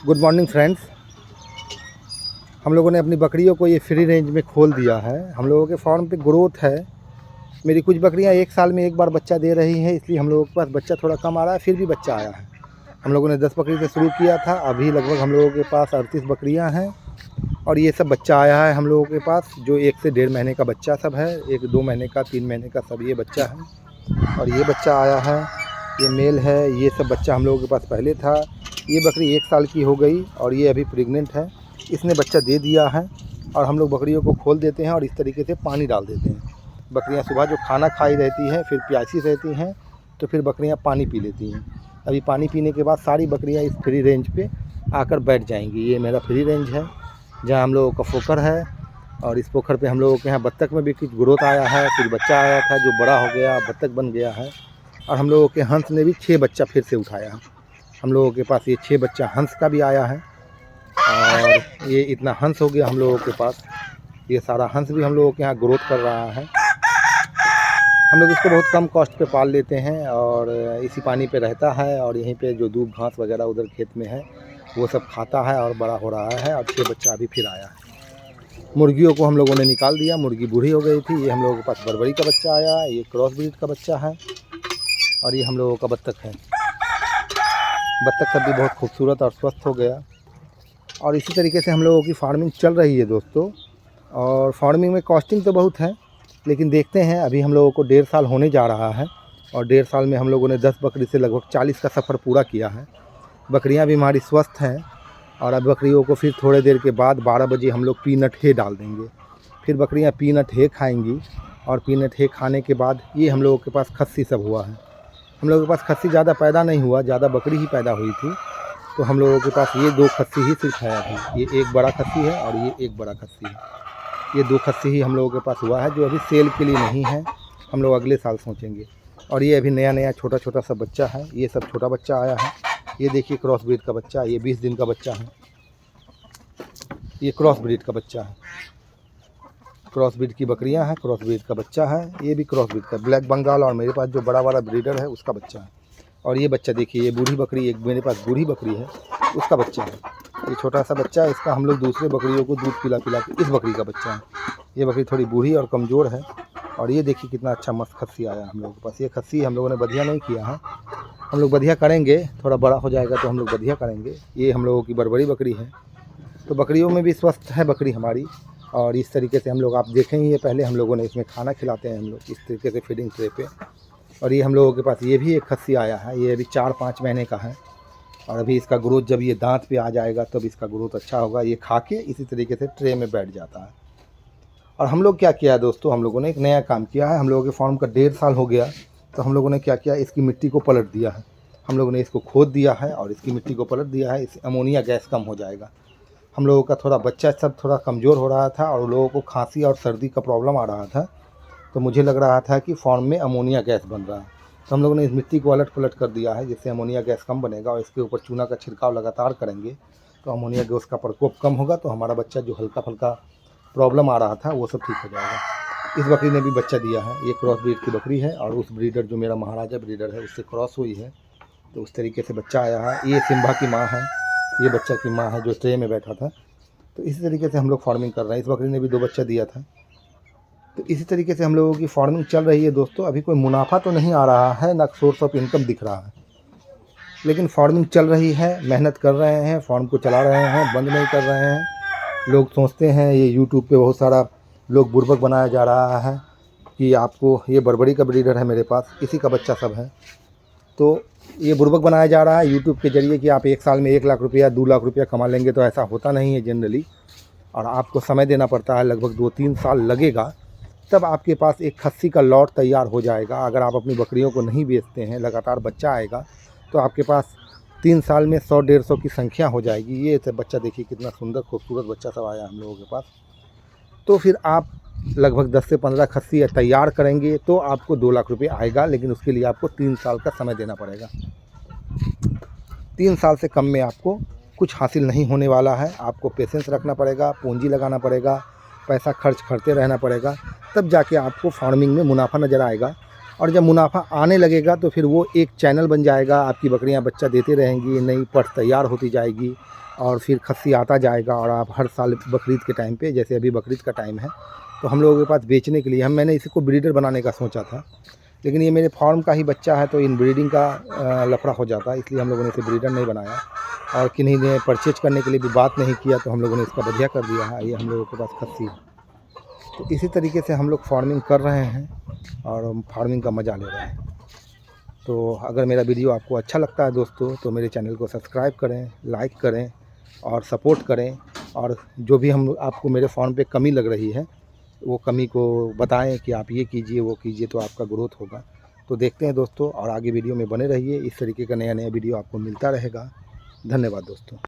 Good morning friends. हम लोगों ने अपनी बकरियों को ये फ्री रेंज में खोल दिया है। हम लोगों के फार्म पे ग्रोथ है। मेरी कुछ बकरियां एक साल में एक बार बच्चा दे रही हैं, इसलिए हम लोगों के पास बच्चा थोड़ा कम आ रहा है, फिर भी बच्चा आया है। हम लोगों ने 10 बकरी से शुरू किया था, अभी लगभग हम लोगों के पास 38 बकरियाँ हैं और ये सब बच्चा आया है हम लोगों के पास, जो 1 से 1.5 महीने का बच्चा सब है, 1-2 महीने का, 3 महीने का सब ये बच्चा है। और ये बच्चा आया है, ये मेल है। ये सब बच्चा हम लोगों के पास पहले था। ये बकरी 1 साल की हो गई और ये अभी प्रेग्नेंट है, इसने बच्चा दे दिया है। और हम लोग बकरियों को खोल देते हैं और इस तरीके से पानी डाल देते हैं। बकरियां सुबह जो खाना खाई रहती हैं, फिर प्यासी रहती हैं, तो फिर बकरियां पानी पी लेती हैं। अभी पानी पीने के बाद सारी बकरियां इस फ्री रेंज पे आकर बैठ जाएंगी। ये मेरा फ्री रेंज है जहाँ हम लोगों का पोखर है, और इस पोखर पे हम लोगों के यहाँ बत्तख में भी कुछ ग्रोथ आया है, कुछ बच्चा आया था जो बड़ा हो गया, बत्तख बन गया है। और हम लोगों के हंस ने भी 6 बच्चा फिर से उठाया है। हम लोगों के पास ये 6 बच्चा हंस का भी आया है, और ये इतना हंस हो गया हम लोगों के पास। ये सारा हंस भी हम लोगों के यहाँ ग्रोथ कर रहा है। हम लोग इसको बहुत कम कॉस्ट पे पाल लेते हैं और इसी पानी पे रहता है, और यहीं पे जो दूब घास वगैरह उधर खेत में है वो सब खाता है और बड़ा हो रहा है। और 6 बच्चा अभी फिर आया है। मुर्गियों को हम लोगों ने निकाल दिया, मुर्गी बूढ़ी हो गई थी। ये हम लोगों के पास बरबरी का बच्चा आया है, ये क्रॉस ब्रीड का बच्चा है, और ये हम लोगों का बत्तख है। बत्तख सब भी बहुत खूबसूरत और स्वस्थ हो गया। और इसी तरीके से हम लोगों की फार्मिंग चल रही है दोस्तों। और फार्मिंग में कॉस्टिंग तो बहुत है, लेकिन देखते हैं। अभी हम लोगों को 1.5 साल होने जा रहा है, और 1.5 साल में हम लोगों ने 10 बकरी से लगभग 40 का सफ़र पूरा किया है। बकरियां भी हमारी स्वस्थ हैं। और अब बकरियों को फिर थोड़े देर के बाद 12 बजे हम लोग पीनट हे डाल देंगे। फिर बकरियां पीनट हे खाएंगी, और पीनट हे खाने के बाद ये हम लोगों के पास खस्सी सब हुआ है। हम लोगों के पास खस्सी ज़्यादा पैदा नहीं हुआ, ज़्यादा बकरी ही पैदा हुई थी। तो हम लोगों के पास ये 2 खस्सी ही सिर्फ है अभी। ये एक बड़ा खस्सी है और ये एक बड़ा खस्सी है। ये 2 खस्सी ही हम लोगों के पास हुआ है, जो अभी सेल के लिए नहीं है। हम लोग अगले साल सोचेंगे। और ये अभी नया नया छोटा छोटा सा बच्चा है। ये सब छोटा बच्चा आया है। ये देखिए क्रॉस ब्रीड का बच्चा, ये 20 दिन का बच्चा है। ये क्रॉस ब्रीड का बच्चा है। क्रॉस ब्रीड की बकरियां हैं, क्रॉस ब्रीड का बच्चा है। ये भी क्रॉस ब्रीड का ब्लैक बंगाल, और मेरे पास जो बड़ा वाला ब्रीडर है उसका बच्चा है। और ये बच्चा देखिए, ये बूढ़ी बकरी, एक मेरे पास बूढ़ी बकरी है, उसका बच्चा है। ये छोटा सा बच्चा है, इसका हम लोग दूसरे बकरियों को दूध पिला पिला के, इस बकरी का बच्चा है। ये बकरी थोड़ी बूढ़ी और कमज़ोर है। और ये देखिए कितना अच्छा मस्त खस्सी आया हम लोगों के पास। ये खस्सी हम लोगों ने बधिया नहीं किया है, हम लोग बधिया करेंगे, थोड़ा बड़ा हो जाएगा तो हम लोग बधिया करेंगे। ये हम लोगों की बरबरी बकरी है। तो बकरियों में भी स्वस्थ है बकरी हमारी। और इस तरीके से हम लोग, आप देखेंगे ये पहले हम लोगों ने इसमें खाना खिलाते हैं हम लोग इस तरीके से फीडिंग ट्रे पे। और ये हम लोगों के पास ये भी एक खस्सी आया है, ये अभी 4-5 महीने का है। और अभी इसका ग्रोथ, जब ये दांत पे आ जाएगा तब इसका ग्रोथ अच्छा होगा। ये खा के इसी तरीके से ट्रे में बैठ जाता है। और हम लोग क्या किया है दोस्तों, हम लोगों ने एक नया काम किया है। हम लोगों के फार्म का 1.5 साल हो गया, तो हम लोगों ने क्या किया, इसकी मिट्टी को पलट दिया है। हम लोगों ने इसको खोद दिया है और इसकी मिट्टी को पलट दिया है। इससे अमोनिया गैस कम हो जाएगा। हम लोगों का थोड़ा बच्चा सब थोड़ा कमज़ोर हो रहा था, और लोगों को खांसी और सर्दी का प्रॉब्लम आ रहा था। तो मुझे लग रहा था कि फार्म में अमोनिया गैस बन रहा है। तो हम लोगों ने इस मिट्टी को अलट पलट कर दिया है, जिससे अमोनिया गैस कम बनेगा। और इसके ऊपर चूना का छिड़काव लगातार करेंगे तो अमोनिया गैस का प्रकोप कम होगा। तो हमारा बच्चा जो हल्का फुल्का प्रॉब्लम आ रहा था वो सब ठीक हो जाएगा। इस बकरी ने भी बच्चा दिया है। ये क्रॉस ब्रीड की बकरी है, और उस ब्रीडर जो मेरा महाराजा ब्रीडर है उससे क्रॉस हुई है, तो उस तरीके से बच्चा आया है। ये सिम्बा की माँ है, ये बच्चा की माँ है जो ट्रे में बैठा था। तो इसी तरीके से हम लोग फार्मिंग कर रहे हैं। इस बकरी ने भी 2 बच्चा दिया था। तो इसी तरीके से हम लोगों की फार्मिंग चल रही है दोस्तों। अभी कोई मुनाफा तो नहीं आ रहा है, ना सोर्स ऑफ इनकम दिख रहा है, लेकिन फार्मिंग चल रही है, मेहनत कर रहे हैं, फार्म को चला रहे हैं, बंद नहीं कर रहे हैं। लोग सोचते हैं, ये यूट्यूब पे बहुत सारा लोग बुर्बक बनाया जा रहा है कि आपको, ये बरबरी का ब्रीडर है मेरे पास, इसी का बच्चा सब है। तो ये बुर्बक बनाया जा रहा है यूट्यूब के ज़रिए कि आप 1 साल में 1 लाख रुपया 2 लाख रुपया कमा लेंगे। तो ऐसा होता नहीं है जनरली, और आपको समय देना पड़ता है, लगभग 2-3 साल लगेगा, तब आपके पास एक खस्सी का लॉट तैयार हो जाएगा। अगर आप अपनी बकरियों को नहीं बेचते हैं, लगातार बच्चा आएगा, तो आपके पास 3 साल में 100-150 की संख्या हो जाएगी। ये सब बच्चा देखिए कितना सुंदर खूबसूरत बच्चा सब आया हम लोगों के पास। तो फिर आप लगभग 10 से 15 खस्सी तैयार करेंगे तो आपको 2 लाख रुपये आएगा, लेकिन उसके लिए आपको 3 साल का समय देना पड़ेगा। 3 साल से कम में आपको कुछ हासिल नहीं होने वाला है। आपको पेशेंस रखना पड़ेगा, पूंजी लगाना पड़ेगा, पैसा खर्च करते रहना पड़ेगा, तब जाके आपको फार्मिंग में मुनाफा नज़र आएगा। और जब मुनाफा आने लगेगा तो फिर वो एक चैनल बन जाएगा, आपकी बकरियां बच्चा देते रहेंगी, नई पट तैयार होती जाएगी और फिर खस्सी आता जाएगा। और आप हर साल बकरीद के टाइम पे, जैसे अभी बकरीद का टाइम है, तो हम लोगों के पास बेचने के लिए मैंने इसको ब्रीडर बनाने का सोचा था, लेकिन ये मेरे फार्म का ही बच्चा है तो इन ब्रीडिंग का लफड़ा हो जाता है, इसलिए हम लोगों ने इसे ब्रीडर नहीं बनाया। और किन्हीं ने परचेज करने के लिए भी बात नहीं किया, तो हम लोगों ने इसका बढ़िया कर दिया है। ये हम लोगों के पास खस्सी है। तो इसी तरीके से हम लोग फार्मिंग कर रहे हैं और फार्मिंग का मज़ा ले रहे हैं। तो अगर मेरा वीडियो आपको अच्छा लगता है दोस्तों, तो मेरे चैनल को सब्सक्राइब करें, लाइक करें और सपोर्ट करें। और जो भी हम आपको मेरे फार्म पे कमी लग रही है, वो कमी को बताएं कि आप ये कीजिए, वो कीजिए, तो आपका ग्रोथ होगा। तो देखते हैं दोस्तों, और आगे वीडियो में बने रहिए। इस तरीके का नया नया वीडियो आपको मिलता रहेगा। धन्यवाद दोस्तों।